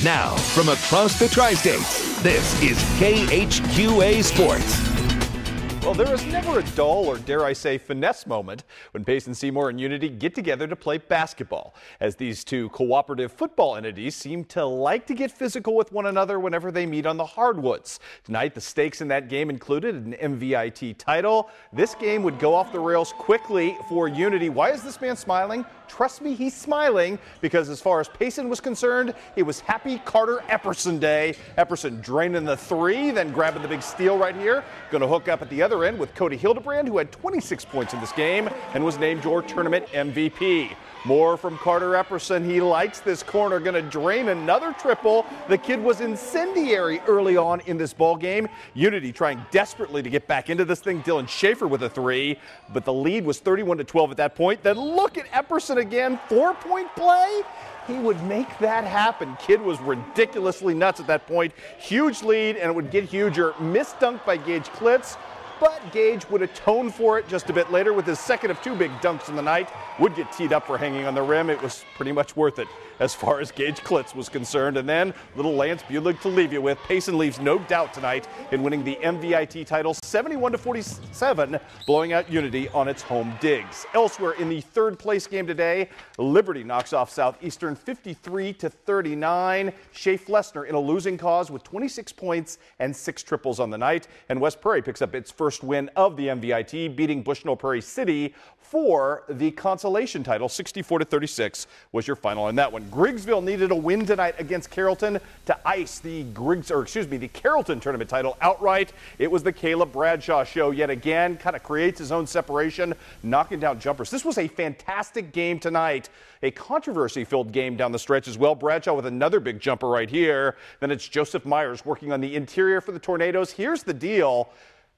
Now, from across the Tri-States, this is KHQA Sports. Well, there is never a dull or, dare I say, finesse moment when Payson Seymour and Unity get together to play basketball, as these two cooperative football entities seem to like to get physical with one another whenever they meet on the hardwoods. Tonight, the stakes in that game included an MVIT title. This game would go off the rails quickly for Unity. Why is this man smiling? Trust me, he's smiling, because as far as Payson was concerned, it was Happy Carter Epperson Day. Epperson draining the three, then grabbing the big steal right here. Going to hook up at the other end with Cody Hildebrand, who had 26 points in this game and was named your tournament MVP. More from Carter Epperson. He likes this corner. Going to drain another triple. The kid was incendiary early on in this ball game. Unity trying desperately to get back into this thing. Dylan Schaefer with a three, but the lead was 31-12 at that point. Then look at Epperson again. 4-point play. He would make that happen. Kid was ridiculously nuts at that point. Huge lead, and it would get huger. Missed dunk by Gage Klitz, but Gage would atone for it just a bit later with his second of two big dunks in the night. Would get teed up for hanging on the rim. It was pretty much worth it as far as Gage Klitz was concerned. And then little Lance Bulig to leave you with. Payson leaves no doubt tonight in winning the MVIT title 71-47, blowing out Unity on its home digs. Elsewhere in the third place game today, Liberty knocks off Southeastern 53-39. Shea Flessner in a losing cause with 26 points and 6 triples on the night. And West Prairie picks up its first win of the MVIT, beating Bushnell Prairie City for the consolation title. 64-36 was your final on that one. Griggsville needed a win tonight against Carrollton to ice the Carrollton tournament title outright. It was the Caleb Bradshaw show yet again. Kind of creates his own separation, knocking down jumpers. This was a fantastic game tonight. A controversy-filled game down the stretch as well. Bradshaw with another big jumper right here. Then it's Joseph Myers working on the interior for the Tornadoes. Here's the deal.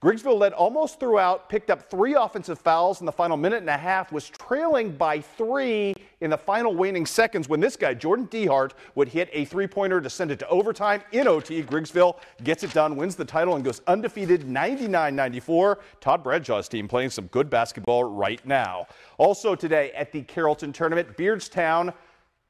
Griggsville led almost throughout, picked up 3 offensive fouls in the final minute and a half, was trailing by 3 in the final waning seconds when this guy, Jordan Dehart, would hit a three-pointer to send it to overtime. In OT, Griggsville gets it done, wins the title, and goes undefeated 99-94. Todd Bradshaw's team playing some good basketball right now. Also today at the Carrollton tournament, Beardstown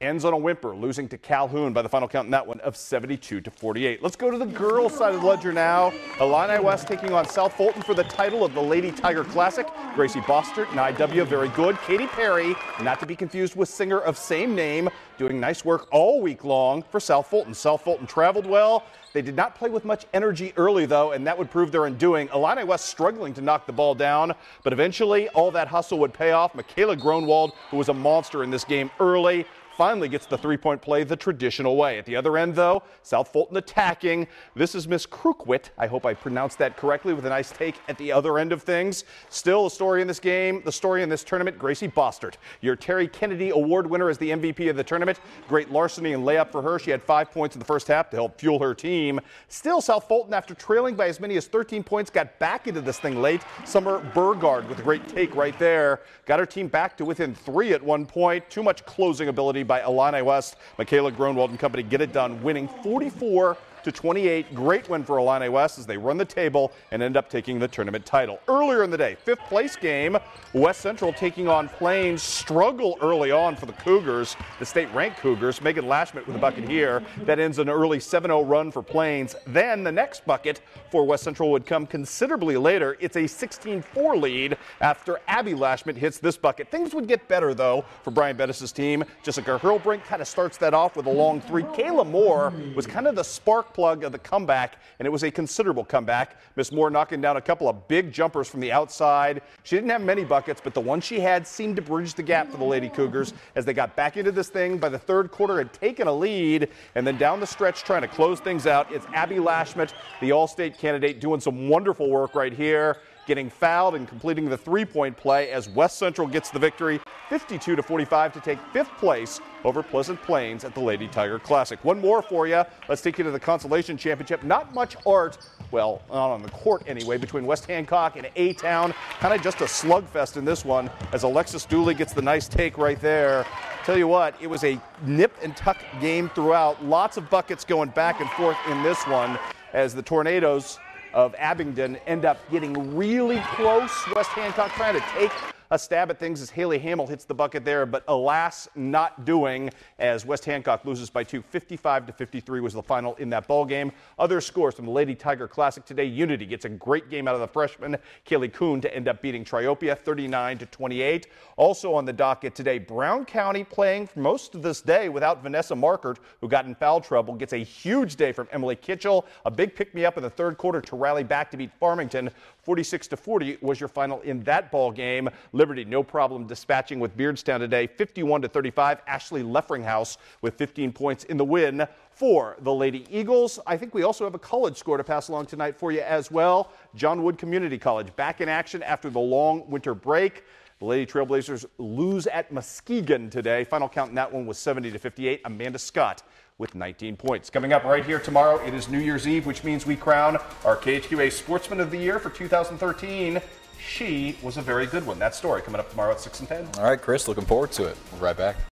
ends on a whimper, losing to Calhoun by the final count in that one of 72-48. Let's go to the girls' side of the ledger now. Illini West taking on South Fulton for the title of the Lady Tiger Classic. Gracie Bostert and IW, very good. Katy Perry, not to be confused with singer of same name, doing nice work all week long for South Fulton. South Fulton traveled well. They did not play with much energy early, though, and that would prove their undoing. Illini West struggling to knock the ball down, but eventually all that hustle would pay off. Michaela Gronwald, who was a monster in this game early, finally gets the three-point play the traditional way. At the other end, though, South Fulton attacking. This is Miss Krookwit. I hope I pronounced that correctly, with a nice take at the other end of things. Still the story in this game, the story in this tournament, Gracie Bostert. Your Terry Kennedy Award winner as the MVP of the tournament. Great larceny and layup for her. She had 5 points in the first half to help fuel her team. Still, South Fulton, after trailing by as many as 13 points, got back into this thing late. Summer Burgard with a great take right there. Got her team back to within 3 at one point. Too much closing ability by Illini West. Michaela Gronwald and company get it done, winning 44-28. Great win for Illini West as they run the table and end up taking the tournament title. Earlier in the day, 5th place game, West Central taking on Plains. Struggle early on for the Cougars, the state-ranked Cougars. Megan Lashmet with a bucket here. That ends an early 7-0 run for Plains. Then the next bucket for West Central would come considerably later. It's a 16-4 lead after Abby Lashmet hits this bucket. Things would get better, though, for Brian Bettis' team. Jessica Hurlbrink kind of starts that off with a long three. Kayla Moore was kind of the spark plug of the comeback, and it was a considerable comeback. Miss Moore knocking down a couple of big jumpers from the outside. She didn't have many buckets, but the one she had seemed to bridge the gap for the Lady Cougars as they got back into this thing. By the third quarter, had taken a lead, and then down the stretch trying to close things out. It's Abby Lashmet, the All-State candidate, doing some wonderful work right here, getting fouled and completing the three-point play as West Central gets the victory 52-45 to take 5th place over Pleasant Plains at the Lady Tiger Classic. One more for you. Let's take you to the Consolation Championship. Not much art, well, not on the court anyway, between West Hancock and A-Town. Kind of just a slugfest in this one as Alexis Dooley gets the nice take right there. Tell you what, it was a nip and tuck game throughout. Lots of buckets going back and forth in this one as the Tornadoes of Abingdon end up getting really close. West Hancock trying to take a stab at things as Haley Hamill hits the bucket there, but alas, not doing, as West Hancock loses by 2. 55-53 was the final in that ball game. Other scores from the Lady Tiger Classic today. Unity gets a great game out of the freshman Kaylee Kuhn to end up beating Triopia 39-28. Also on the docket today, Brown County playing for most of this day without Vanessa Markert, who got in foul trouble, gets a huge day from Emily Kitchell. A big pick-me-up in the third quarter to rally back to beat Farmington. 46-40 was your final in that ball game. Liberty no problem dispatching with Beardstown today. 51-35. Ashley Leffringhouse with 15 points in the win for the Lady Eagles. I think we also have a college score to pass along tonight for you as well. John Wood Community College back in action after the long winter break. The Lady Trailblazers lose at Muskegon today. Final count in that one was 70-58. Amanda Scott with 19 points. Coming up right here tomorrow, it is New Year's Eve, which means we crown our KHQA Sportsman of the Year for 2013. She was a very good one. That story coming up tomorrow at 6 and 10. All right, Chris, looking forward to it. We'll be right back.